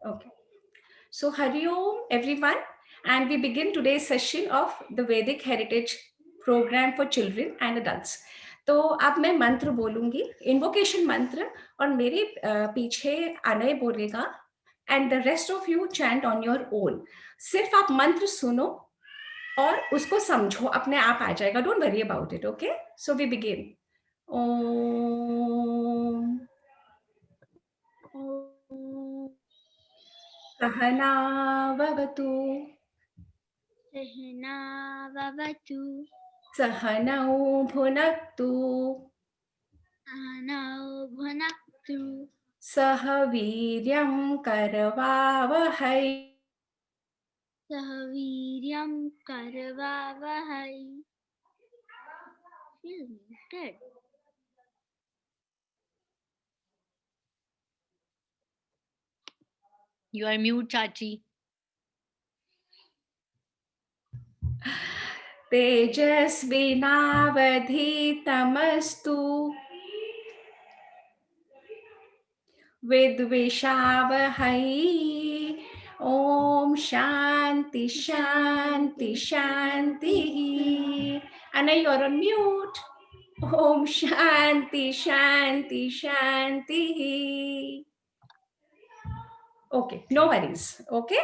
Okay. So, Hari Om, everyone, and we begin today's session of the Vedic Heritage Program for Children and Adults. तो अब मैं मंत्र बोलूंगी, invocation मंत्र, और मेरे पीछे अनय बोलेगा and the rest of you chant on your own. सिर्फ आप मंत्र सुनो और उसको समझो, अपने आप आ जाएगा. Don't worry about it. Okay, so we begin. ओम सहनावतु सहनावतु सहनौ भुनक्तु सहनौ भुनक्तु सह वीर्यं करवावहै सह वीर्यं करवावहै. She's muted. You are mute, Chachi. तेजस्विनावधीतमस्तु विद्विषावहै. ओम शांति शांति शांतिः. Anna, you're on mute. ओम शांति शांति शांतिः. Okay, no worries. ओके,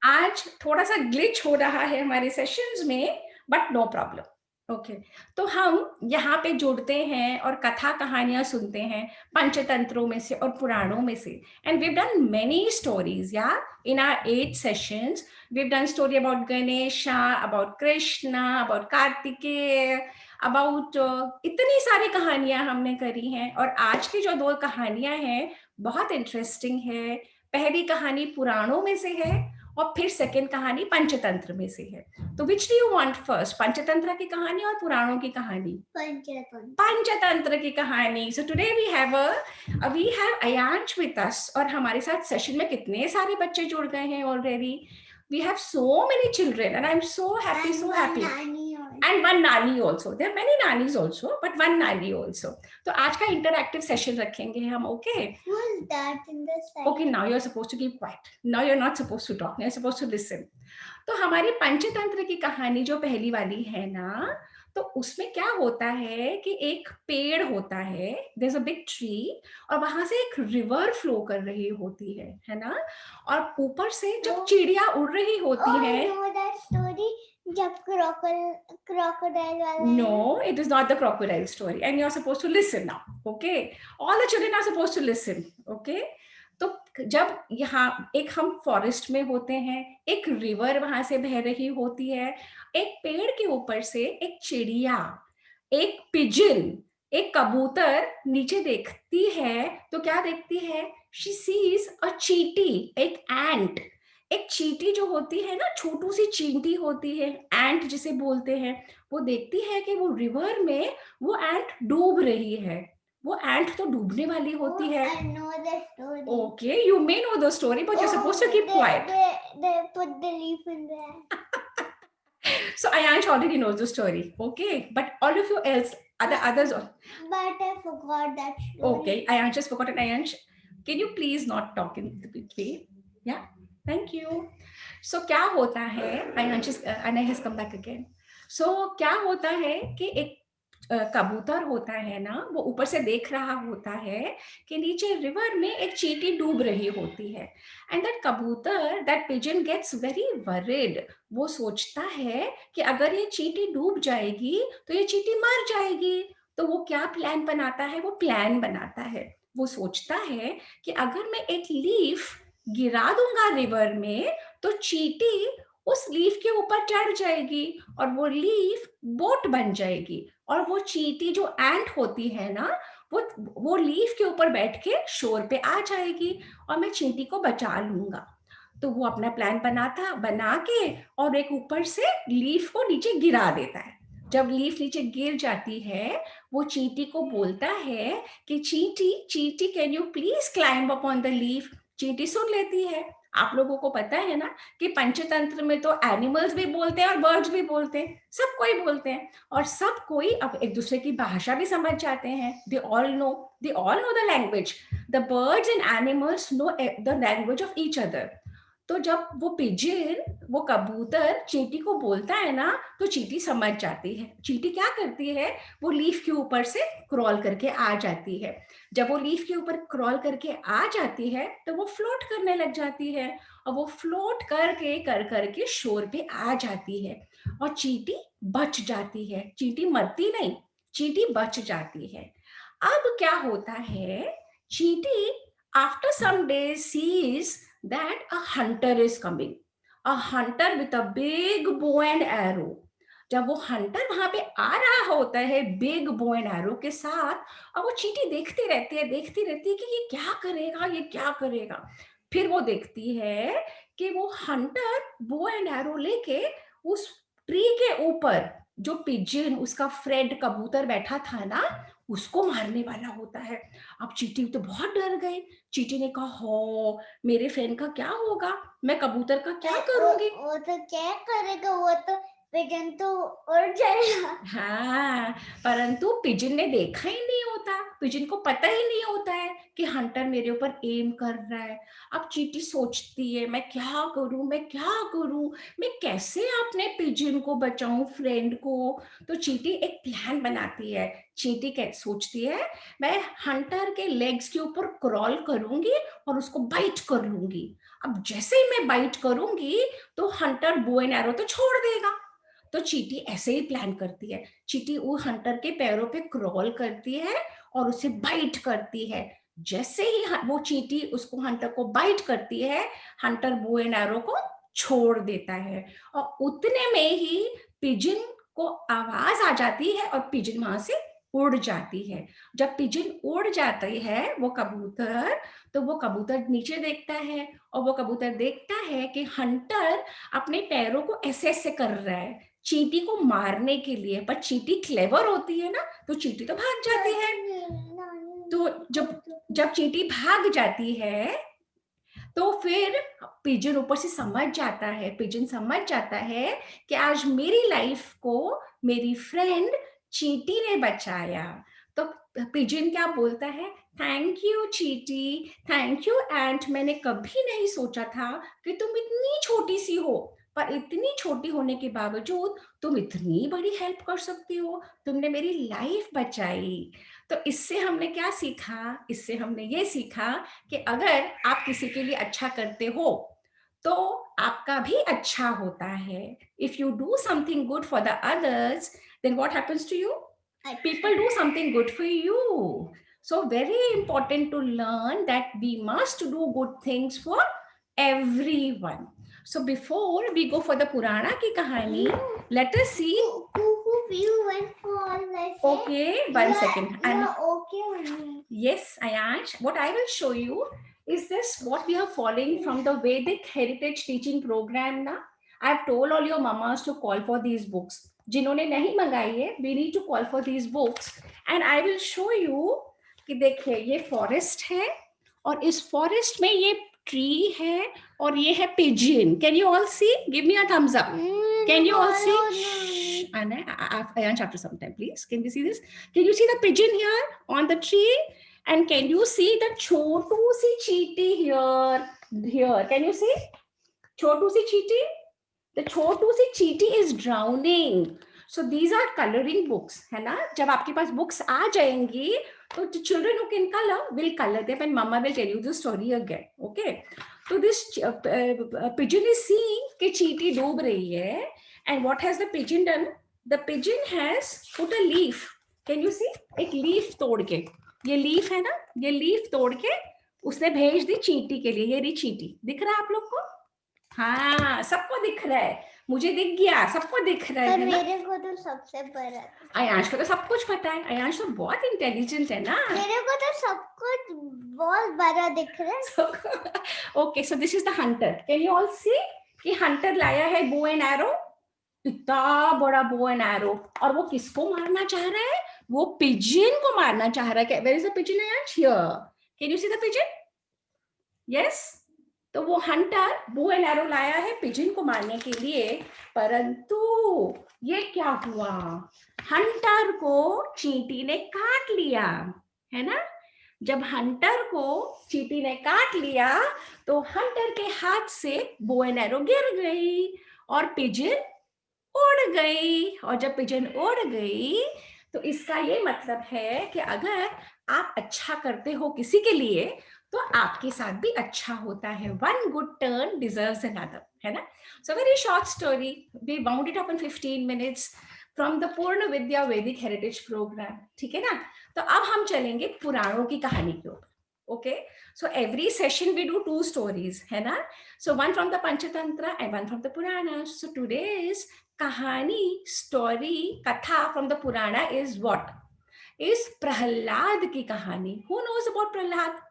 आज थोड़ा सा ग्लिच हो रहा है हमारे सेशंस में, बट नो प्रॉब्लम. ओके, तो हम यहाँ पे जुड़ते हैं और कथा कहानियां सुनते हैं पंचतंत्रों में से और पुराणों में से. And we done many stories या in our 8 sessions. We done story about Ganesha, about Krishna, about Kartikeya, about इतनी सारी कहानियां हमने करी हैं. और आज की जो 2 कहानियां हैं बहुत इंटरेस्टिंग है. पहली कहानी पुराणों में से है और फिर सेकंड कहानी पंचतंत्र में से है. तो which do you want first, Panchatantra की कहानी और पुराणों की कहानी? पंचतंत्र की कहानी. So today we have Ayansh with us. और हमारे साथ सेशन में कितने सारे बच्चे जुड़ गए हैं already. We have so many children and I'm so happy, so happy. And one nani also. There are many nanis also, but one nani also. तो आज का इंटरैक्टिव सेशन रखेंगे हम. Okay, Who is that in the side? Okay, now you're supposed to keep quiet. Now you're not supposed to talk. You're supposed to listen. तो हमारी पंचतंत्र की कहानी जो पहली वाली है ना, तो उसमें क्या होता है कि एक पेड़ होता है, there's a big tree, और वहां से एक रिवर फ्लो कर रही होती है ना. और ऊपर से जब चिड़िया उड़ रही होती है. I know that story. जब crocodile वाला. No, it is not the crocodile story, and you're supposed to listen now. Okay, all the children are supposed to listen. Okay, तो जब यहाँ एक हम फॉरेस्ट में होते हैं, एक रिवर वहां से बह रही होती है, एक पेड़ के ऊपर से एक चिड़िया, एक पिजन, एक कबूतर नीचे देखती है. तो क्या देखती है? शी सीज अ चीटी, एक एंट. एक चींटी जो होती है ना, छोटू सी चींटी होती है, एंट जिसे बोलते हैं, वो देखती है कि वो रिवर में वो एंट डूब रही है. वो एंट तो डूबने वाली होती है. I know the story. Okay, you may know the story, but you're supposed to keep quiet. They put the leaf in there. So Ayansh already knows the story. Okay, but all of you else, others. But I forgot that story. Okay, Ayansh has forgotten. Ayansh, can you please not talk in between? Yeah, thank you. So क्या होता है? Ayansh has come back again. So क्या होता है कि एक कबूतर होता है ना, वो ऊपर से देख रहा होता है कि नीचे रिवर में एक चींटी डूब रही होती है. And that kabutar, that pigeon gets very worried. वो सोचता है कि अगर ये चींटी डूब जाएगी तो ये चींटी मर जाएगी. तो वो क्या प्लान बनाता है? वो प्लान बनाता है. वो सोचता है कि अगर मैं एक लीफ गिरा दूंगा रिवर में तो चींटी उस लीफ के ऊपर चढ़ जाएगी और वो लीफ बोट बन जाएगी. और वो चींटी जो एंट होती है ना, वो लीफ के ऊपर बैठ के शोर पे आ जाएगी और मैं चींटी को बचा लूंगा. तो वो अपना प्लान बना के और एक ऊपर से लीफ को नीचे गिरा देता है. जब लीफ नीचे गिर जाती है, वो चींटी को बोलता है कि चींटी, चींटी, can you please climb up on the leaf. चींटी सुन लेती है। आप लोगों को पता है ना कि पंचतंत्र में तो एनिमल्स भी बोलते हैं और बर्ड्स भी बोलते हैं, सब कोई बोलते हैं, और सब कोई अब एक दूसरे की भाषा भी समझ जाते हैं। They all know the language, the birds and animals know the language of each other. तो जब वो पिजिन, वो कबूतर चींटी को बोलता है ना, तो चींटी समझ जाती है। चींटी क्या करती है, वो लीफ के ऊपर से क्रॉल करके आ जाती है। जब वो लीफ के ऊपर क्रॉल करके आ जाती है तो वो फ्लोट करने लग जाती है, और वो फ्लोट करके कर करके शोर पे आ जाती है, और चींटी बच जाती है। चींटी मरती नहीं, चींटी बच जाती है। अब क्या होता है, चींटी after some days sees that a hunter is coming, a hunter with a big bow and arrow। जब वो हंटर वहां पे आ रहा होता है बिग बो एंड एरो के साथ, और वो चींटी देखती रहती है कि ये क्या करेगा, ये क्या करेगा। फिर वो देखती है कि वो हंटर बो एंड एरो लेके उस ट्री के ऊपर जो पिजन, उसका फ्रेंड कबूतर बैठा था ना, उसको मारने वाला होता है। अब चींटी तो बहुत डर गई। चींटी ने कहा, हो मेरे फ्रेंड का क्या होगा, मैं कबूतर का क्या करूंगी। वो तो क्या करेगा, वो तो पिजन तो उड़ जाएगा। हाँ, परंतु पिजन ने देखा ही नहीं होता, पिजन को पता ही नहीं होता है कि हंटर मेरे ऊपर एम कर रहा है। अब चींटी सोचती है, मैं क्या करूं, मैं क्या करूं, मैं कैसे अपने पिजन को बचाऊं, फ्रेंड को। तो चींटी एक प्लान बनाती है। चींटी क्या सोचती है, मैं हंटर के लेग्स के ऊपर क्रॉल करूंगी और उसको बाइट कर लूंगी। अब जैसे ही मैं बाइट करूंगी तो हंटर बो एंड एरो तो छोड़ देगा। तो चींटी ऐसे ही प्लान करती है। चींटी वो हंटर के पैरों पे क्रॉल करती है और उसे बाइट करती है। जैसे ही वो चींटी उसको, हंटर को बाइट करती है, हंटर बो एंड एरो को छोड़ देता है, और उतने में ही पिजन को आवाज आ जाती है और पिजन वहां से उड़ जाती है। जब पिजन उड़ जाती है वो कबूतर, तो वो कबूतर नीचे देखता है, और वो कबूतर देखता है कि हंटर अपने पैरों को ऐसे ऐसे कर रहा है चींटी को मारने के लिए। पर चींटी क्लेवर होती है ना, तो चींटी तो भाग जाती है। तो जब जब चींटी भाग जाती है तो फिर पिजन ऊपर से समझ जाता है, पिजन समझ जाता है कि आज मेरी लाइफ को मेरी फ्रेंड चींटी ने बचाया। तो पिजन क्या बोलता है, थैंक यू चींटी, थैंक यू एंट, मैंने कभी नहीं सोचा था कि तुम इतनी छोटी सी हो, पर इतनी छोटी होने के बावजूद तुम इतनी बड़ी हेल्प कर सकती हो, तुमने मेरी लाइफ बचाई। तो इससे हमने क्या सीखा, इससे हमने ये सीखा कि अगर आप किसी के लिए अच्छा करते हो तो आपका भी अच्छा होता है। If you do something good for the others, then what happens to you? People do something good for you. So very important to learn that we must do good things for everyone. So before we go for the Purana ki kahani, let us see. You went for all lesson. Okay, one second. Okay. Yes, Ayansh, what I will show you is this, what we are following from the Vedic Heritage Teaching Program ना. I have told all your mamas to call for these books. जिन्होंने नहीं मंगाई है, we need to call for these books. And I will show you कि देखिए ये forest है, और इस फॉरेस्ट में ये ट्री है, और ये है pidgin. Can you all see? Give me a thumbs up. Can you all see? Ayansh, after some time, please. Can we see this? Can you see the pigeon here on the tree? And can you see the chotu si cheetah here? Here, can you see? Chotu si cheetah? The chotu si cheetah is drowning. So these are coloring books, है ना? जब आपके पास books आ जाएंगी, तो the children who can color will color them, and Mama will tell you the story again. Okay? So this pigeon is seeing कि चींटी डूब रही है, and what has the pigeon done? The pigeon has put a leaf. Can you see? एक leaf तोड़ के, ये leaf है ना, ये लीफ तोड़ के उसने भेज दी चींटी के लिए। ये रही चींटी, दिख रहा है आप लोग को? हाँ, सबको दिख रहा है, मुझे दिख गया, सबको दिख रहा है ना? मेरे को तो सबसे बड़ा, अयांश को तो सब कुछ पता है, अयांश तो बहुत इंटेलिजेंट है ना। मेरे को तो सब कुछ बहुत बड़ा दिख रहा है। Okay, so this is the hunter. Can you all see कि हंटर लाया है बो एंड एरो, इतना बड़ा बो एंड एरो, और वो किसको मारना चाह रहा है? वो पिजन को मारना चाह रहा है। Where is the pigeon Ayansh? Here, can you see the pigeon? Yes, तो वो हंटर बो एंड एरो लाया है पिजन को मारने के लिए, परंतु ये क्या हुआ, हंटर को चींटी ने काट लिया, है ना। जब हंटर को चींटी ने काट लिया तो हंटर के हाथ से बो एंड एरो गिर गई और पिजन उड़ गई। और जब पिजन उड़ गई तो इसका ये मतलब है कि अगर आप अच्छा करते हो किसी के लिए तो आपके साथ भी अच्छा होता है। One good turn deserves another, है ना। So very short story, we bound it up in 15 minutes from the Purna Vidya वैदिक हेरिटेज प्रोग्राम, ठीक है ना। तो अब हम चलेंगे पुराणों की कहानी के ऊपर। Okay, so every session we do 2 stories, है ना। So one from the Panchatantra and one from the Puran. So today's kahani, story, katha from the Purana is what? Is Prahlad ki kahani. Who knows about Prahlad?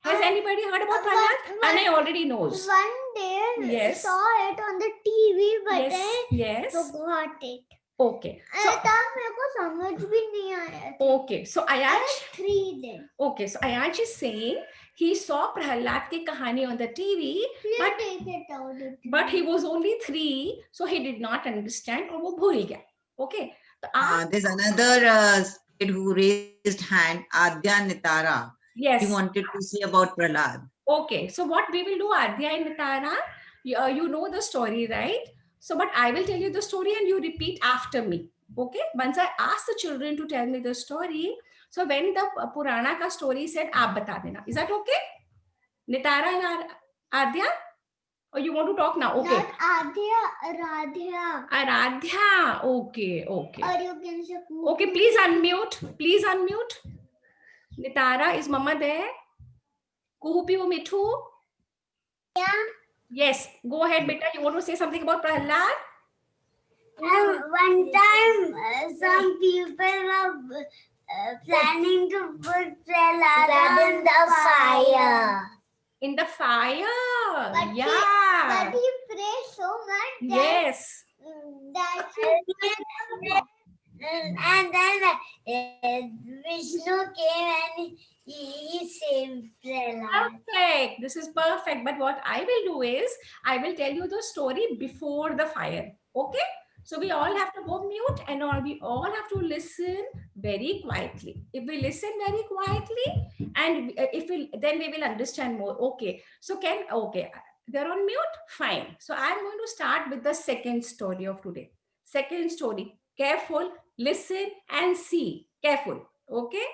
Has anybody heard about Prahlad? Anay already knows. One day Yes. saw it on the TV, but Yes. I forgot it. Okay. So तब मेरे को समझ भी नहीं आया था. okay. So I Ayaj. was 3 then. Okay. So Ayaj is saying he saw Prahlad ki kahani on the TV, Please take it out. but he was only 3, so he did not understand और वो भूल गया. Okay. तो आप There's another kid who raised hand, Adya Nitara. yes. He wanted to say about Prahlad. Okay, so what we will do, Adya and Nitara, you know the story, right? So, but I will tell you the story and you repeat after me. Okay, once I ask the children to tell me the story, so when the Purana ka story said, aap bata dena. Is that okay? Nitara and Adya? Or you want to talk now? Okay. Not Adya, Radhya. Aradhya. Okay, okay. Or you can say Okay, please unmute. Please unmute. Nitara, is Mama there? Kuhupiu Mithu? Yeah. Yes, go ahead, beta. You want to say something about Prahlad? One time, some people were planning to put Prahlad in the fire. In the fire. But yeah. But he prayed so much that, Yes. and then Vishnu came and he saved Prahlad. Perfect. This is perfect. But what I will do is, I will tell you the story before the fire. Okay? So we all have to go mute and we all have to listen very quietly. If we listen very quietly and then we will understand more. Okay. So okay, they're on mute? Fine. So I'm going to start with the second story of today. Second story. Careful, listen and see. Careful. Okay?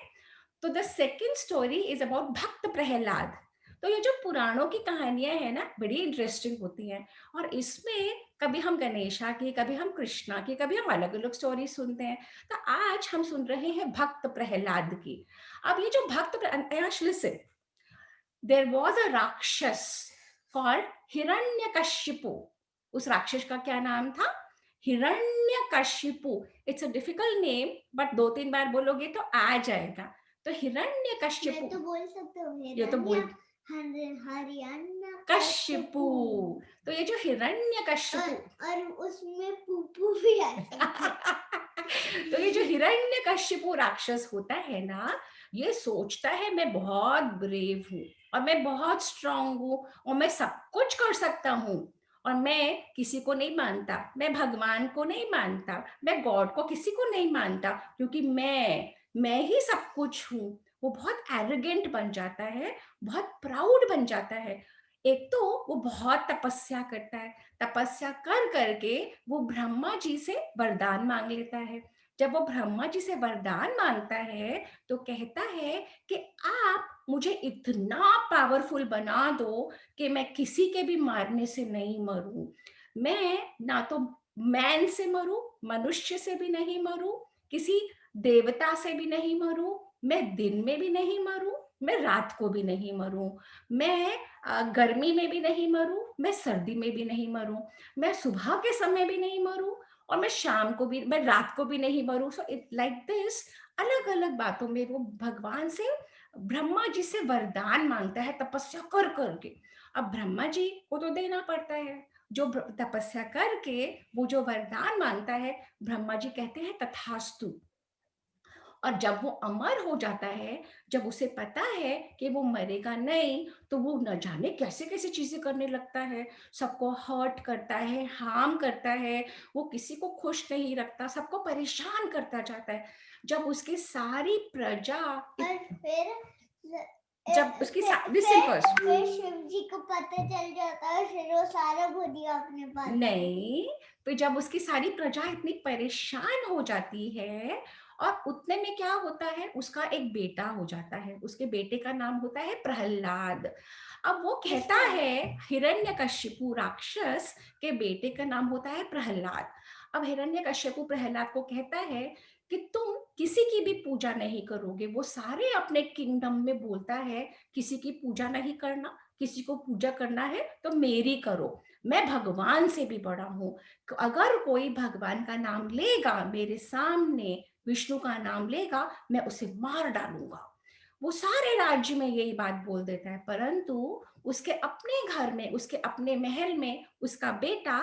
तो the second story is about भक्त प्रहलाद। तो ये जो पुराणों की कहानियां हैं ना, बड़ी इंटरेस्टिंग होती हैं और इसमें कभी हम गणेशा की, कभी हम कृष्णा की, कभी हम अलग अलग स्टोरी सुनते हैं। तो आज हम सुन रहे हैं भक्त प्रहलाद की। अब ये जो भक्त लिसन, देयर वाज अ राक्षस कॉल्ड हिरण्यकशिपु। उस राक्षस का क्या नाम था? Hiranyakashipu. It's a difficult name, but 2-3 बार बोलोगे तो आ जाएगा। तो हिरण्यकशिपु, मैं तो बोल सकता हूँ, ये तो बोल हरियाणा कश्यपु। तो ये जो हिरण्यकशिपु और उसमें पुप्पू भी आता है। तो ये जो हिरण्यकशिपु राक्षस होता है ना, ये सोचता है मैं बहुत ब्रेव हूँ और मैं बहुत स्ट्रांग हूँ और मैं सब कुछ कर सकता हूँ और मैं किसी को नहीं मानता, मैं भगवान को नहीं मानता, मैं गॉड को किसी को नहीं मानता, क्योंकि मैं ही सब कुछ हूँ। वो बहुत एरोगेंट बन जाता है, बहुत प्राउड बन जाता है। एक तो वो बहुत तपस्या करता है, तपस्या कर करके वो ब्रह्मा जी से वरदान मांग लेता है। जब वो ब्रह्मा जी से वरदान मांगता है तो कहता है कि आप मुझे इतना पावरफुल बना दो कि मैं किसी के भी मारने से नहीं मरूं। मैं ना तो मैन से मरूं, मनुष्य से भी नहीं मरूं, किसी देवता से भी नहीं मरूं, मैं दिन में भी नहीं मरूं, मैं रात को भी नहीं मरूं, मैं गर्मी में भी नहीं मरूं, मैं सर्दी में भी नहीं मरूं, मैं सुबह के समय भी नहीं मरूं और मैं शाम को भी, मैं रात को भी नहीं मरूं। सो इट लाइक दिस, अलग अलग बातों में वो भगवान से, ब्रह्मा जी से वरदान मांगता है तपस्या कर करके। अब ब्रह्मा जी को तो देना पड़ता है, जो तपस्या करके वो जो वरदान मांगता है, ब्रह्मा जी कहते हैं तथास्तु। और जब वो अमर हो जाता है, जब उसे पता है कि वो मरेगा नहीं, तो वो न जाने कैसे-कैसे चीज़ें करने लगता है, सबको हर्ट करता है, हार्म करता है, वो किसी को खुश नहीं रखता, सबको परेशान करता जाता है। जब उसकी सारी प्रजा और जब उसकी लिसन फर्स्ट, फिर शिव जी को पता चल जाता है, फिर वो सारा बुद्धि अपने पास। नहीं, फिर जब उसकी सारी प्रजा इतनी परेशान हो जाती है और उतने में क्या होता है, उसका एक बेटा हो जाता है, उसके बेटे का नाम होता है प्रहलाद। अब वो कहता है, हिरण्यकशिपु राक्षस के बेटे का नाम होता है प्रहलाद। अब हिरण्यकशिपु प्रहलाद को कहता है कि तुम किसी की भी पूजा नहीं करोगे। वो सारे अपने किंगडम में बोलता है, किसी की पूजा नहीं करना, किसी को पूजा करना है तो मेरी करो, मैं भगवान से भी बड़ा हूँ। अगर कोई भगवान का नाम लेगा मेरे सामने, विष्णु का नाम लेगा, मैं उसे मार डालूंगा। वो सारे राज्य में यही बात बोल देता है, परंतु उसके अपने घर में, उसके अपने महल में उसका बेटा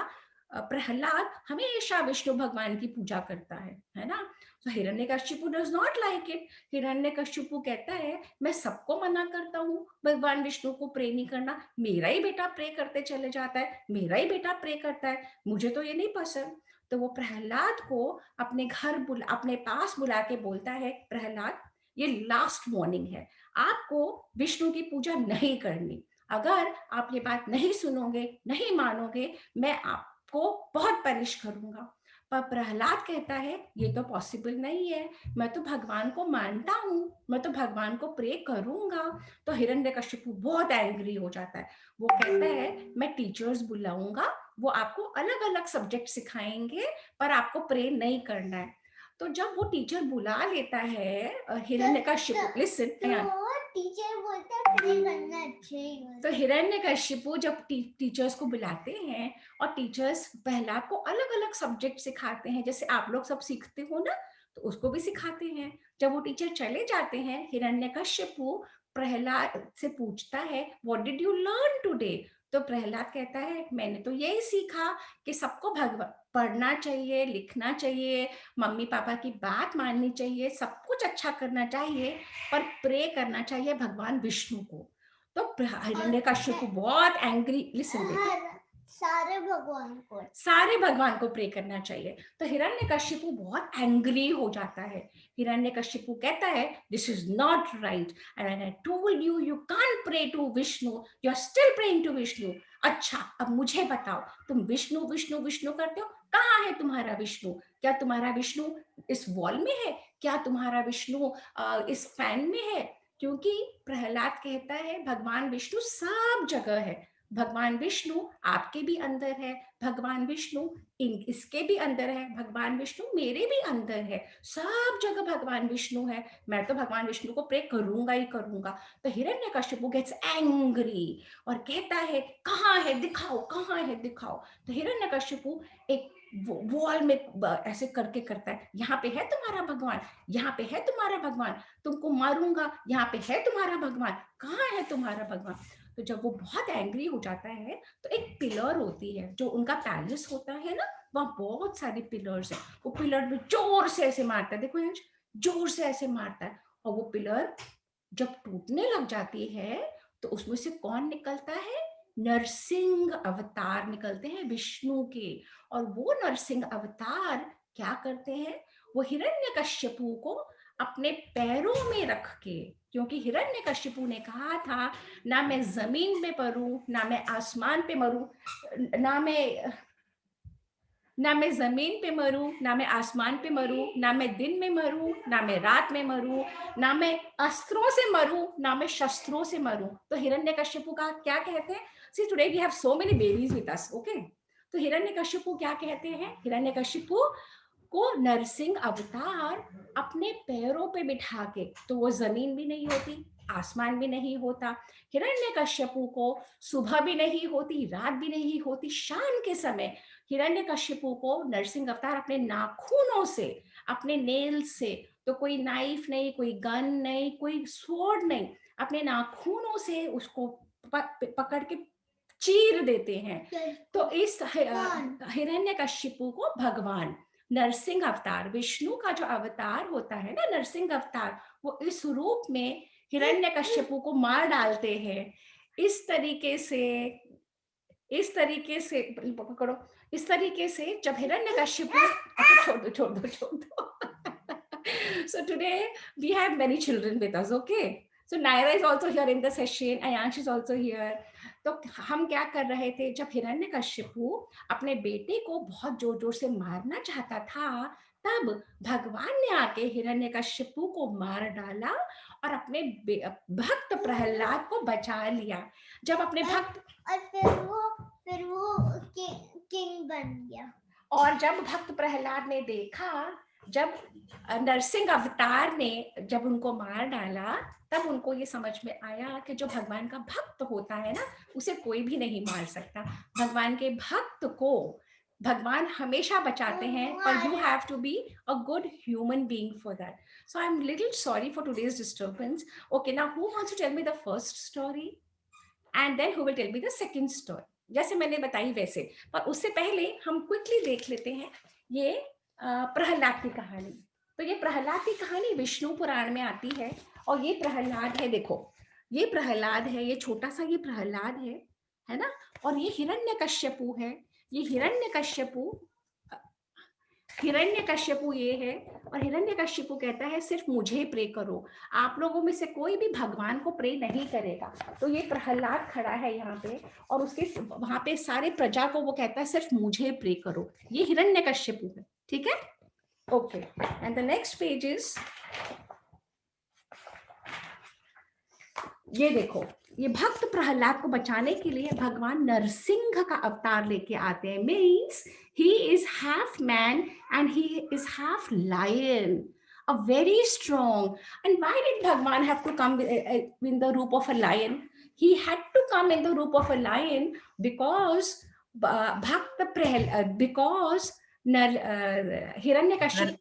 प्रहलाद हमेशा विष्णु भगवान की पूजा करता है ना। तो Hiranyakashipu does not like it. Hiranyakashipu कहता है, मैं सबको मना करता हूँ भगवान विष्णु को प्रे नहीं करना, मेरा ही बेटा प्रे करते चले जाता है, मेरा ही बेटा प्रे करता है, मुझे तो ये नहीं पसंद। तो वो प्रहलाद को अपने पास बुला के बोलता है, प्रहलाद, ये लास्ट वार्निंग है, आपको विष्णु की पूजा नहीं करनी। अगर आप ये बात नहीं सुनोगे, नहीं मानोगे, मैं आपको बहुत पनिश करूंगा। पर प्रहलाद कहता है, ये तो पॉसिबल नहीं है, मैं तो भगवान को मानता हूँ, मैं तो भगवान को प्रे करूंगा। तो हिरण्यकशिपु बहुत एंग्री हो जाता है। वो कहता है, मैं टीचर्स बुलाऊंगा, वो आपको अलग अलग सब्जेक्ट सिखाएंगे, पर आपको प्रे नहीं करना है। तो जब वो टीचर बुला लेता है हिरण्यकशिपु, लिसन, टीचर बोलता है प्रे करना अच्छे ही होता है। तो हिरण्यकशिपु जब टीचर्स को बुलाते हैं और टीचर्स प्रहलाद को अलग अलग सब्जेक्ट सिखाते हैं, जैसे आप लोग सब सीखते हो ना, तो उसको भी सिखाते हैं। जब वो टीचर चले जाते हैं, हिरण्यकशिपु प्रहलाद से पूछता है, what did you learn today? तो प्रहलाद कहता है, मैंने तो यही सीखा कि सबको भगवान पढ़ना चाहिए, लिखना चाहिए, मम्मी पापा की बात माननी चाहिए, सब कुछ अच्छा करना चाहिए, पर प्रे करना चाहिए भगवान विष्णु को। तो हिरण्यकशिपु बहुत एंग्री, लिसन बेटे, सारे भगवान को प्रे करना चाहिए। तो हिरण्यकशिपु बहुत एंग्री हो जाता है। हिरण्यकशिपु कहता है, this is not right, and I told you you can't pray to Vishnu, you are still praying to Vishnu. अच्छा, अब मुझे बताओ, तुम विष्णु विष्णु विष्णु करते हो, कहाँ है तुम्हारा विष्णु? क्या तुम्हारा विष्णु इस वॉल में है? क्या तुम्हारा विष्णु इस फैन में है? क्योंकि प्रहलाद कहता है, भगवान विष्णु सब जगह है, भगवान विष्णु आपके भी अंदर है, भगवान विष्णु इसके भी अंदर है, भगवान विष्णु मेरे भी अंदर है, सब जगह भगवान विष्णु है, मैं तो भगवान विष्णु को प्रे करूंगा ही करूंगा। तो हिरण्यकशिपु गेट्स एंग्री और कहता है, कहाँ है दिखाओ, कहाँ है दिखाओ। तो हिरण्यकशिपु एक वॉल में ऐसे करके करता है, यहाँ पे है तुम्हारा भगवान, यहाँ पे है तुम्हारा भगवान, तुमको मारूंगा, यहाँ पे है तुम्हारा भगवान, कहाँ है तुम्हारा भगवान। तो जब वो बहुत एंग्री हो जाता है, तो एक पिलर होती है, जो उनका पैलेस होता है ना, वहां बहुत सारे पिलर्स है, वो पिलर में जोर से ऐसे मारता है, देखो यंश, जोर से ऐसे मारता है, और वो पिलर जब टूटने लग जाती है, तो उसमें से कौन निकलता है? नरसिंह अवतार निकलते हैं विष्णु के। और वो नरसिंह अवतार क्या करते हैं? वो हिरण्यकश्यपु को अपने पैरों में रख के, क्योंकि हिरण्यकश्यपु ने कहा था, ना मैं जमीन पे मरूं, ना मैं आसमान पे मरूं, ना मैं जमीन पे मरूं, ना मैं आसमान पे मरूं, ना मैं दिन में मरूं, ना मैं रात में मरूं, ना मैं अस्त्रों से मरूं, ना मैं शस्त्रों से मरूं। तो हिरण्यकश्यपु का क्या कहते हैं? See today we have so many babies with us, okay. तो हिरण्यकश्यपु क्या कहते हैं? हिरण्यकश्यपु को नरसिंह अवतार अपने पैरों पे बिठा के, तो वो जमीन भी नहीं होती, आसमान भी नहीं होता, हिरण्यकश्यपु को सुबह भी नहीं होती, रात भी नहीं होती, शाम के समय हिरण्यकश्यपु को नरसिंह अवतार अपने नाखूनों से, अपने नेल से, तो कोई नाइफ नहीं, कोई गन नहीं, कोई स्वॉर्ड नहीं, अपने नाखूनों से उसको पकड़ के चीर देते हैं। तो इस हिरण्यकश्यपु को भगवान नरसिंह अवतार, विष्णु का जो अवतार होता है ना, नरसिंह अवतार, वो इस रूप में हिरण्यकश्यपु को मार डालते हैं। इस तरीके से पकड़ो, इस तरीके से जब हिरण्यकश्यपु, अच्छा छोड़ दो so today we have many children with us, okay? So Naira is also here in the session, Ayansh is also here. तो हम क्या कर रहे थे, जब हिरण्यकश्यपु अपने बेटे को बहुत जोर जोर से मारना चाहता था, तब भगवान ने आके हिरण्यकश्यपु को मार डाला और अपने भक्त प्रहलाद को बचा लिया। जब अपने भक्त, और फिर वो किंग बन गया। और जब भक्त प्रहलाद ने देखा, जब नरसिंह अवतार ने जब उनको मार डाला, तब उनको ये समझ में आया कि जो भगवान का भक्त होता है ना, उसे कोई भी नहीं मार सकता। भगवान के भक्त को भगवान हमेशा बचाते हैं, पर you have to be a good human being for that. So I'm little sorry for today's disturbance. Okay, now who wants to tell me the first story? And then who will tell me the second story? जैसे मैंने बताई वैसे, पर उससे पहले हम quickly देख लेते हैं ये प्रहलाद की कहानी। तो ये प्रहलाद की कहानी विष्णु पुराण में आती है, और ये प्रहलाद है, देखो ये प्रहलाद है, ये छोटा सा ये प्रहलाद है ना, और ये हिरण्यकश्यपु है। ये हिरण्यकश्यपु ये है, और हिरण्यकश्यपु कहता है सिर्फ मुझे प्रे करो, आप लोगों में से कोई भी भगवान को प्रे नहीं करेगा। तो ये प्रहलाद खड़ा है यहाँ पे, और उसके वहां पे सारे प्रजा को वो कहता है सिर्फ मुझे प्रे करो। ये हिरण्यकश्यपु है, ठीक है, okay. And the next page is, ये देखो, ये भक्त प्रहलाद को बचाने के लिए भगवान नरसिंह का अवतार लेके आते हैं। Means he is half man and he is half lion, a very strong. And why did Bhagwan have to come in the roop of a lion? He had to come in the roop of a lion because because Hiranyakashipu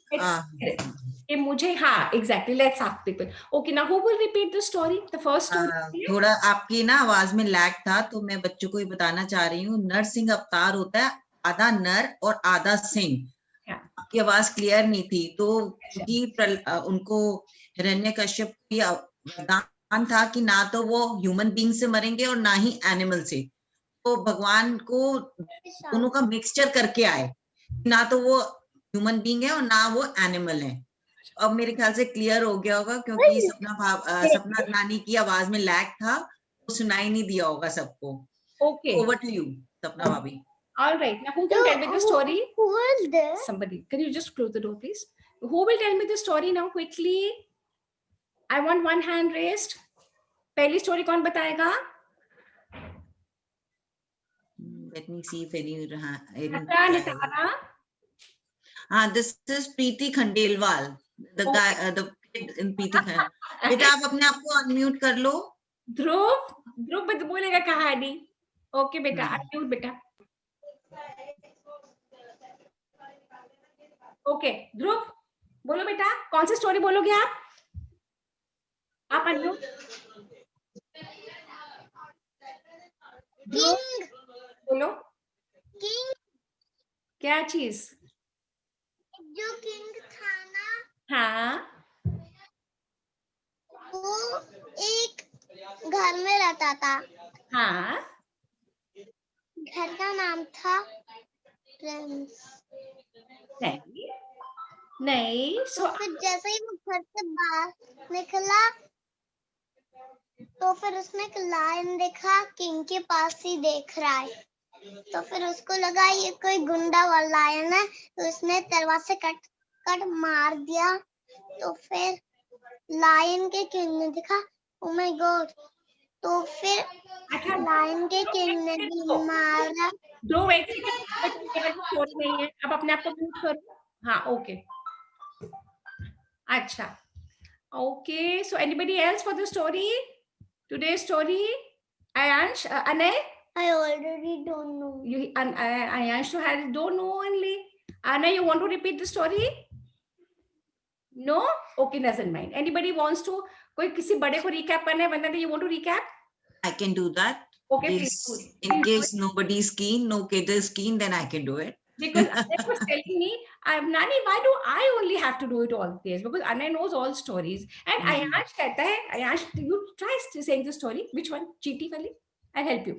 मुझे, हाँ exactly, let's ask people. Okay, now who will repeat the story, the first story? थोड़ा आपकी ना आवाज में lag था, तो मैं बच्चों को ये बताना चाह रही हूँ। नरसिंह अवतार होता है आधा नर और आधा सिंह। आपकी आवाज क्लियर नहीं थी, तो उनको हिरण्यकश्यप की वरदान था कि ना तो वो ह्यूमन बीइंग से मरेंगे और ना ही एनिमल से। तो भगवान को दोनों का मिक्सचर करके आए, ना तो वो ह्यूमन बीइंग है और ना वो एनिमल है। अब मेरे ख्याल से क्लियर हो गया होगा, क्योंकि सपना नानी की आवाज में लैग था, तो सुनाई नहीं दिया होगा सबको। Okay, over to you, Sapna Bhabhi. All right, now who can tell me the story? Who is there? Somebody, can you just close the door, please? Who will tell me the story now quickly? I want one hand raised. पहली story कौन बताएगा? Let me see if any. This is Preeti Khandelwal, the guy, the kid in Preeti Khandelwal. बेटा आप अपने आप को unmute कर लो। ध्रुव बोलेगा कहानी। ओके बेटा, अनम्यूट बेटा। ओके ध्रुव बोलो बेटा, कौन सी स्टोरी बोलोगे आप? आप अनम्यूट। किंग बोलो। किंग क्या चीज? जो किंग था ना, हाँ, वो एक घर में रहता था। हाँ, घर का नाम था प्रिंस। नहीं तो फिर जैसे ही वो घर से बाहर निकला, तो फिर उसने एक लायन देखा, किंग के पास ही देख रहा है। तो फिर उसको लगा ये कोई गुंडा वाला लायन है, तो उसने तलवार से कट मार दिया। तो फिर लायन के किंग ने देखा, ओ माय गॉड, तो फिर लायन के किंग ने भी मारा। दो एक सेकंड नहीं है, अब अपने आप को म्यूट करो। हाँ, ओके, अच्छा, okay. So anybody else for the story, today's story? Ayansh, Anay? I already don't know. Ayansh don't know only. Anay, you want to repeat the story? No? Okay, doesn't mind. Anybody wants to? कोई किसी बड़े को recap करना है? Vandana, you want to recap? I can do that. Okay, please. In case nobody is keen, no kid is keen, then I can do it. Because Anay was telling me, Nani, why do I only have to do it all days? Because Anay knows all stories. And Ayash कहता है, Ayash, you try saying the story. Which one? चीटी वाली? I'll help you.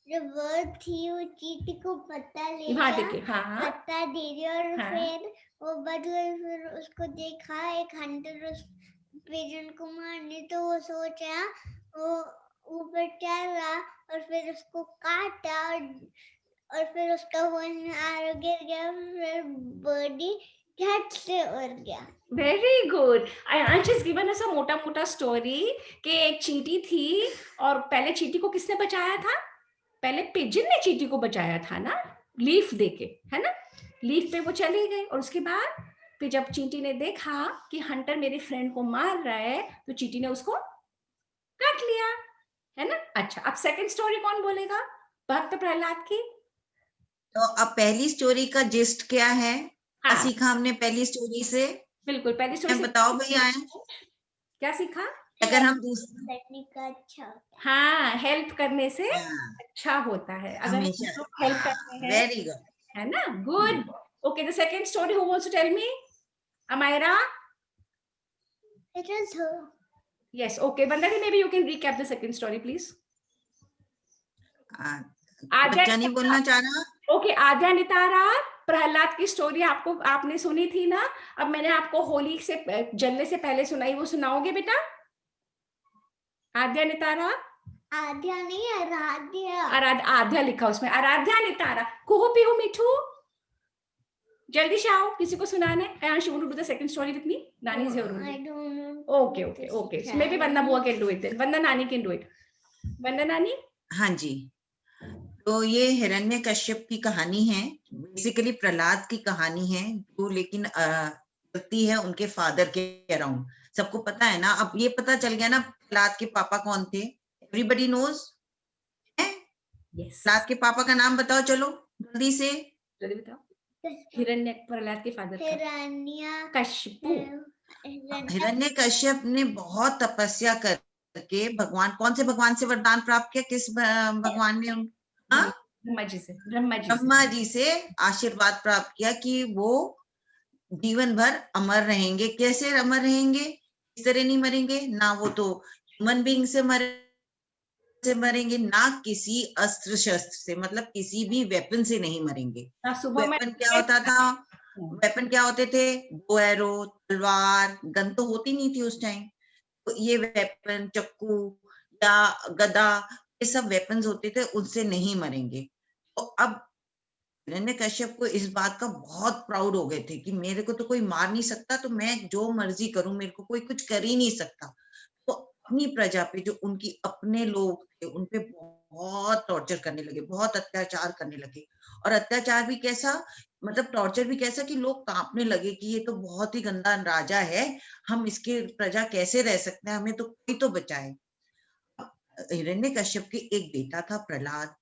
जो bird थी वो चींटी को पत्ता ले वहाँ गया, देखिए, हाँ, पत्ता दे दिया और हाँ। फिर वो बदले, फिर उसको देखा एक हंटर उस पिजन को मारने, तो वो सोचा, वो ऊपर चढ़ रहा और फिर उसको काटा और फिर उसका वन आरो गिर गया, फिर बर्डी झट से उड़ गया। Very good. Ayash has given us a मोटा story कि एक चींटी थी और पहले चींटी को किसने बचाया था? पहले पिजन ने चींटी को बचाया था ना, लीफ देके, है ना? लीफ पे वो चली गई और उसके बाद फिर जब चींटी ने देखा कि हंटर मेरे फ्रेंड को मार रहा है, तो चींटी ने उसको काट लिया, है ना? अच्छा, अब सेकंड स्टोरी कौन बोलेगा? भक्त प्रहलाद की। तो अब पहली स्टोरी का जिस्ट क्या है? क्या हाँ, सीखा हमने पहली स्टोरी से? बिल्कुल, पहली स्टोरी से बताओ भैया, क्या सीखा? अगर हम दूसरी करने का अच्छा होता है। हाँ, हेल्प करने से अच्छा होता है। अगर हमेशा हेल्प करते हैं, वेरी गुड, है ना? Good. Okay, the second story, who wants to tell me? Amira? It was her. Yes, okay. Vandana, maybe you can recap the second story, please. बच्चा नहीं बोलना चाह रहा? ओके, आद्या नितारा प्रहलाद की स्टोरी आपने सुनी थी ना? अब मैंने आपको होली से जलने से पहले सुनाई, वो सुनाओगे बेटा? आद्या नितारा? आद्या नहीं, आराध्या। आद्या लिखा उसमें, आराध्या नितारा। कुहू पीहू मिठू, जल्दी से आओ, किसी को सुनाना है? Ayash, you want to do the second story with me? Nani is here. I don't know. Okay. So maybe Vandana Bua can do it then. Vandana Nani can do it. Vandana Nani? हाँ जी, तो ये हिरण्यकश्यप की कहानी है, basically Prahlad की कहानी है, जो लेकिन चलती है उनके फादर के अराउंड। सबको पता है ना, अब ये पता चल गया ना प्रहलाद के पापा कौन थे? Everybody knows? प्रहलाद के पापा का नाम बताओ, चलो जल्दी से। जल्दी बताओ। हिरण्य, प्रहलाद के फादर हिरण्यकश्यप। हिरण्यकश्यप ने बहुत तपस्या करके भगवान, कौन से भगवान से वरदान प्राप्त किया? किस भगवान ने? ब्रह्मा जी से आशीर्वाद प्राप्त किया कि वो जीवन भर अमर रहेंगे। कैसे अमर रहेंगे? इस तरह नहीं मरेंगे ना, वो तो ह्यूमन बीइंग से मरेंगे, ना किसी अस्त्र शस्त्र से, मतलब किसी भी वेपन से नहीं मरेंगे। वेपन क्या होता था? वेपन क्या होते थे? बो एरो, तलवार, गन तो होती नहीं थी उस टाइम, तो ये वेपन, चक्कू या गदा, ये सब वेपन्स होते थे, उनसे नहीं मरेंगे। तो अब हिरण्यकश्यप को इस बात का बहुत प्राउड हो गए थे कि मेरे को तो कोई मार नहीं सकता, तो मैं जो मर्जी करूं, मेरे को कोई कुछ कर ही नहीं सकता। तो अपनी प्रजा पे, जो उनकी अपने लोग थे, उनपे बहुत टॉर्चर करने लगे, बहुत अत्याचार करने लगे। और अत्याचार भी कैसा, मतलब टॉर्चर भी कैसा कि लोग कांपने लगे कि ये तो बहुत ही गंदा राजा है, हम इसके प्रजा कैसे रह सकते हैं, हमें तो कोई तो बचाए। हिरण्यकश्यप के एक बेटा था प्रहलाद।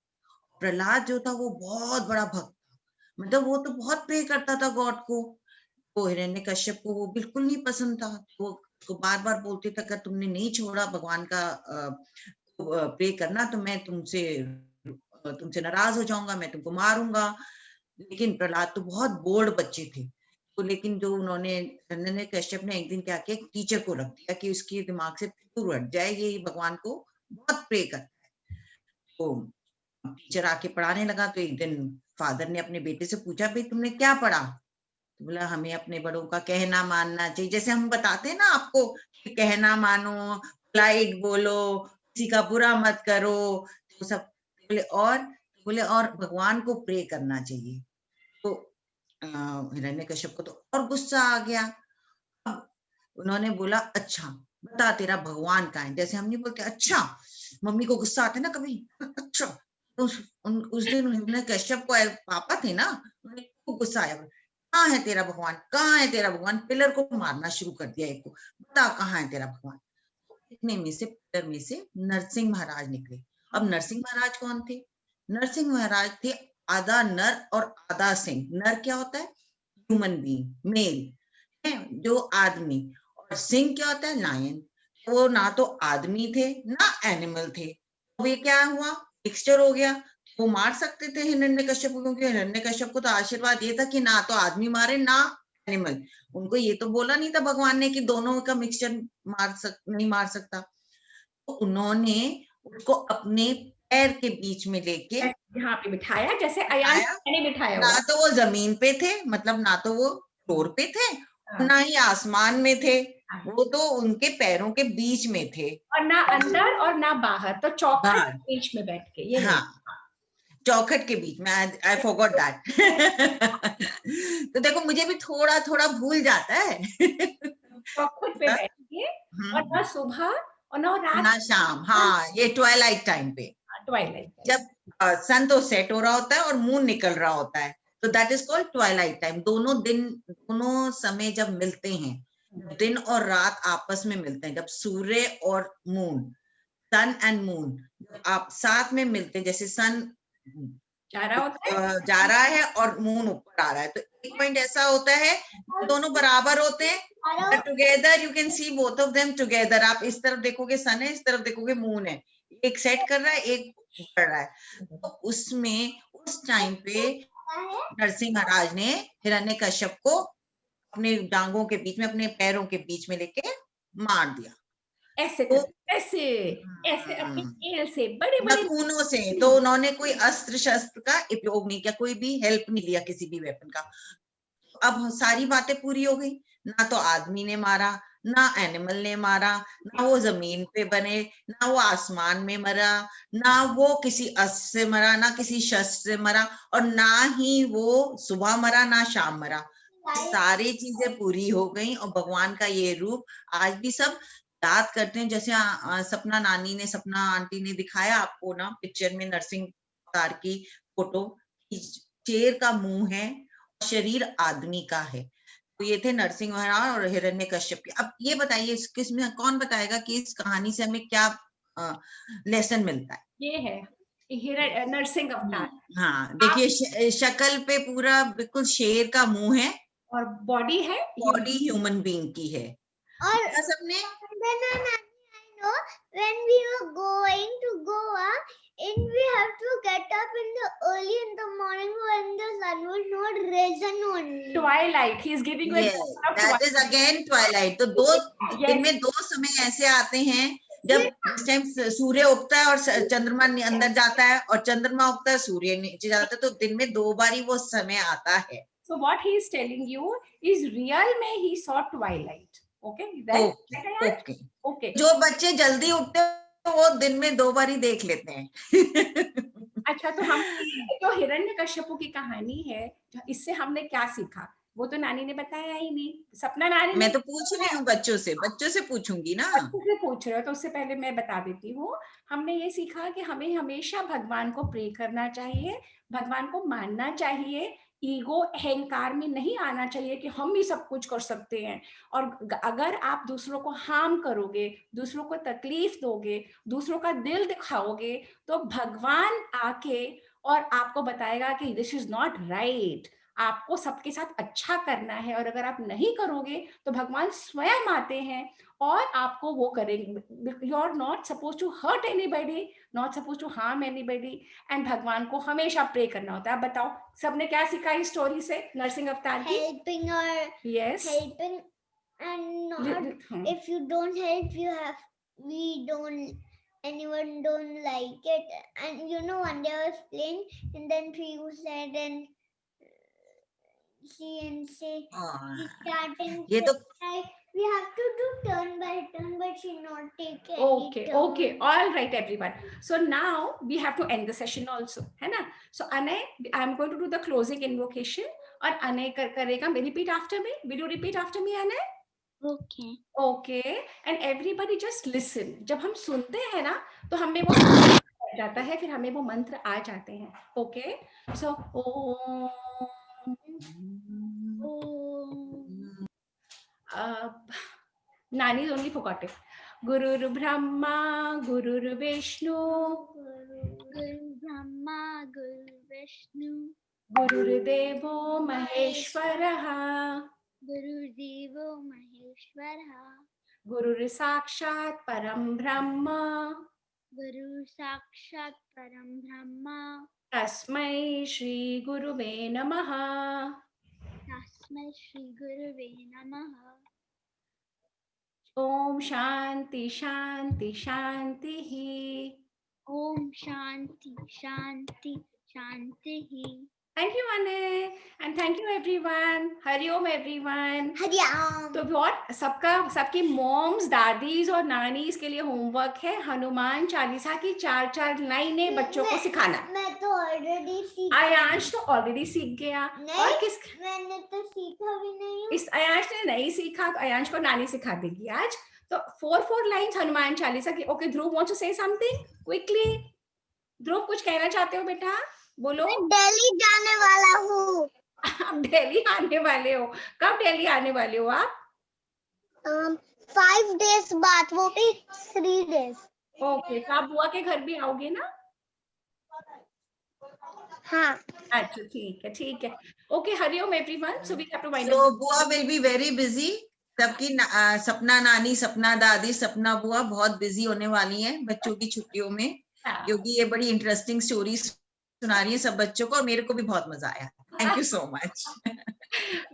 प्रहलाद जो था वो बहुत बड़ा भक्त था, मतलब वो तो बहुत प्रे करता था गॉड को। वो हिरण्यकश्यप को वो बिल्कुल नहीं पसंद था, वो उसको बार बार बोलते थे अगर तुमने नहीं छोड़ा भगवान का प्रे करना, तो मैं तुमसे नाराज हो जाऊंगा, मैं तुमको मारूंगा। लेकिन प्रहलाद तो बहुत बोल्ड बच्चे थे, तो लेकिन जो उन्होंने, हिरण्यकश्यप ने एक दिन क्या किया, टीचर को रख दिया कि उसके दिमाग से फिर हट जाए, ये भगवान को बहुत प्रे करता है। तो टीचर आके पढ़ाने लगा, तो एक दिन फादर ने अपने बेटे से पूछा, भाई तुमने क्या पढ़ा? तो बोला हमें अपने बड़ों का कहना मानना चाहिए, जैसे हम बताते हैं ना आपको कि कहना मानो, पोलाइट बोलो, किसी का बुरा मत करो, तो सब बोले और भगवान को प्रे करना चाहिए। तो हिरण्यकश्यप को तो और गुस्सा आ गया। अब उन्होंने बोला अच्छा बता तेरा भगवान कहाँ है? जैसे हम नहीं बोलते अच्छा, मम्मी को गुस्सा आता है ना कभी, अच्छा। तो उस दिन हिरण्यकश्यप को पापा थे ना, उनको गुस्सा आया, कहाँ है तेरा भगवान, कहाँ है तेरा भगवान? पिलर को मारना शुरू कर दिया, एक को, बता कहाँ है तेरा भगवान? इतने में से पिलर में से नरसिंह महाराज निकले। अब नरसिंह महाराज कौन थे? नरसिंह महाराज थे आधा नर और आधा सिंह। नर क्या होता है? ह्यूमन बीइंग, मेल है, जो आदमी। और सिंह क्या होता है? लायन। वो ना तो आदमी थे ना एनिमल थे, तो ये क्या हुआ? मिक्सचर हो गया। वो मार सकते थे हिरण्यकश्यप को, क्योंकि हिरण्यकश्यप को तो आशीर्वाद ये था कि ना तो आदमी मारे ना एनिमल। उनको ये तो बोला नहीं था भगवान ने कि दोनों का मिक्सचर नहीं मार सकता। तो उन्होंने उसको अपने पैर के बीच में लेके यहाँ पे बिठाया, जैसे अयान बिठाया। ने बिठाया ना हुआ। तो वो जमीन पे थे, मतलब ना तो वो फ्लोर पे थे, ना ही आसमान में थे, वो तो उनके पैरों के बीच में थे, और ना अंदर और ना बाहर, तो चौखट बाहर। के बीच में बैठ के ये हाँ, चौखट के बीच में। I forgot that. तो देखो मुझे भी थोड़ा थोड़ा भूल जाता है। चौखट पे बैठ के, और ना सुबह और ना रात, ना शाम। हाँ, ये ट्वाइलाइट टाइम पे, ट्वाइलाइट, जब सन तो सेट हो रहा होता है और मून निकल रहा होता है, तो that is called Twilight time. दोनों समय जब मिलते हैं, दिन और रात आपस में मिलते हैं, जब सूर्य और मून, सन एंड मून आप साथ में मिलते हैं, जैसे सन जा रहा होता है, जा रहा है और मून ऊपर आ रहा है, तो एक पॉइंट ऐसा होता है दोनों बराबर होते हैं, together you can C both of them together. आप इस तरफ देखोगे सन है, इस तरफ देखोगे मून है, एक सेट कर रहा है, एक बढ़ रहा है। तो उसमें उस टाइम पे नरसिंह महाराज ने हिरण्यकश्यप को अपने टांगों के बीच में, अपने पैरों के बीच में लेके मार दिया। ऐसे तो कर, ऐसे ऐसे अपने तेल से बड़े बड़े, नखूनों से। तो उन्होंने कोई अस्त्र शस्त्र का उपयोग नहीं किया, कोई भी हेल्प नहीं लिया किसी भी वेपन का। अब सारी बातें पूरी हो गई, ना तो आदमी ने मारा, ना एनिमल ने मारा, ना वो जमीन पे बने, ना वो आसमान में मरा, ना वो किसी अस्त्र से मरा, ना किसी शस्त्र से मरा, और ना ही वो सुबह मरा ना शाम मरा। सारी चीजें पूरी हो गई, और भगवान का ये रूप आज भी सब याद करते हैं। जैसे सपना नानी ने, सपना आंटी ने दिखाया आपको ना पिक्चर में नरसिंह अवतार की फोटो, शेर का मुंह है, शरीर आदमी का है। तो ये थे नरसिंह महाराज और हिरण्यकश्यप के। अब ये बताइए इसमें कौन बताएगा कि इस कहानी से हमें क्या लेसन मिलता है? ये है नरसिंह अवतार। हाँ, देखिए शक्ल पे पूरा बिल्कुल शेर का मुंह है, और बॉडी है, बॉडी ह्यूमन बीइंग की है। और सबने I know when we were going to Goa, we have to get up early in the morning when the sun was not risen only. twilight, he is giving you yes, that is again twilight। तो दिन में दो समय ऐसे आते हैं जब जिस टाइम सूर्य उगता है और चंद्रमा अंदर जाता है, और चंद्रमा उगता है सूर्य नीचे जाता है, तो दिन में दो बारी वो समय आता है। So what he is telling you is real में he saw twilight. Okay, okay. okay. जो बच्चे जल्दी उठते हैं वो दिन में दो बारी देख लेते हैं। अच्छा, तो हम जो हिरण्यकश्यप की कहानी है, इससे हमने क्या सीखा, वो तो नानी ने बताया ही नहीं। सपना नानी मैं ने तो पूछ रही हूँ बच्चों से पूछूंगी ना। बच्चों से पूछ रहे हो तो उससे पहले मैं बता देती हूँ। हमने ये सीखा कि हमें हमेशा भगवान को प्रे करना चाहिए, भगवान को मानना चाहिए, ईगो अहंकार में नहीं आना चाहिए कि हम ही सब कुछ कर सकते हैं। और अगर आप दूसरों को हार्म करोगे, दूसरों को तकलीफ दोगे, दूसरों का दिल दिखाओगे, तो भगवान आके और आपको बताएगा कि दिस इज नॉट राइट, आपको सबके साथ अच्छा करना है। और अगर आप नहीं करोगे तो भगवान स्वयं आते हैं और आपको वो करेंगे। You are not suppose to hurt anybody, not suppose to harm anybody, and भगवान को हमेशा प्रे करना होता है। आप बताओ सबने क्या सीखा इस स्टोरी से, नरसिंह अवतार की? Helping or yes, helping, and not if you don't help, anyone don't like it. And you know, one day I was playing, and then Priyu said, and she starting ये तो like we have to do turn by turn, but she not take any okay turn. okay, all right everyone, so now we have to end the session also, है ना? So Anay, I am going to do the closing invocation और Anay करेगा। repeat after me, will you repeat after me Anay? Okay. Okay, and everybody just listen। जब हम सुनते हैं ना तो हमें वो जाता है, फिर हमें वो मंत्र आ जाते हैं। Okay, so Nani is only forgot it. Gurur Brahma, Gurur Vishnu, Guru Brahma, Guru Vishnu, Gurur Devo Maheshwaraha, Guru Devo Maheshwara, Gurur Sakshat Param Brahma, Guru Sakshat Param Brahma, तस्मै श्री गुरुवे नमः। तस्मै श्री गुरुवे नमः। ओम शांति शांति शांतिः। ओम शांति शांति शांतिः। Thank you, Anne, and thank you, everyone. Hari Om, everyone. Hariom. तो what सबकी मॉम्स, दादीज और नानीज के लिए होमवर्क है हनुमान चालीसा की 4-4 लाइनें बच्चों को सिखाना। मैं तो ऑलरेडी सीख। आयांश तो ऑलरेडी सीख गया। और किस मैंने तो सीखा भी नहीं हूँ। इस आयांश ने नहीं सीखा तो आयांश को नानी सिखा देगी आज। तो 4 लाइन्स हनुमान चालीसा की। Okay, Dhruv wants to say something quickly. Dhruv कुछ कहना चाहते हो बेटा? बोलो। मैं दिल्ली जाने वाला हूँ। आप दिल्ली आने वाले हो? कब दिल्ली आने वाले हो आप? 5 days बाद, वो भी 3 days। ओके, तो आप बुआ के घर भी आओगे ना? हाँ। अच्छा, ठीक है। Okay, Hari Om everyone. So we have to wind So up. बुआ will be very busy. सबकी सपना नानी, सपना दादी, सपना बुआ बहुत बिजी होने वाली हैं बच्चों की छुट्टियों में, क्योंकि ये बड़ी इंटरेस्टिंग स्टोरी सुना रही है सब बच्चों को, और मेरे को भी बहुत मजा आया। Thank you so much.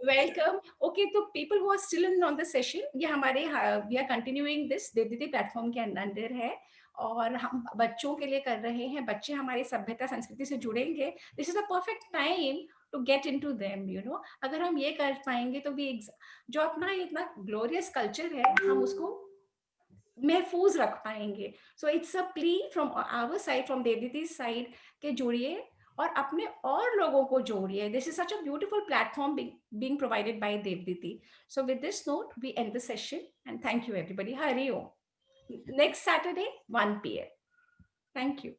Welcome. Okay, तो people who are still in on the session, ये हमारे we are continuing this Devdidi platform के अंदर है और हम बच्चों के लिए कर रहे हैं। बच्चे हमारी सभ्यता संस्कृति से जुड़ेंगे। This is a perfect time to get into them, you know. अगर हम ये कर पाएंगे तो भी जो अपना इतना ग्लोरियस कल्चर है हम उसको महफूज रख पाएंगे। So it's a plea from our side, from Devdidi side, के जुड़िए और अपने और लोगों को जोड़िए। This is such a beautiful platform being provided by Devditi. So with this note, we end the session and thank you everybody. Hari Om. Next Saturday, 1 p.m. Thank you.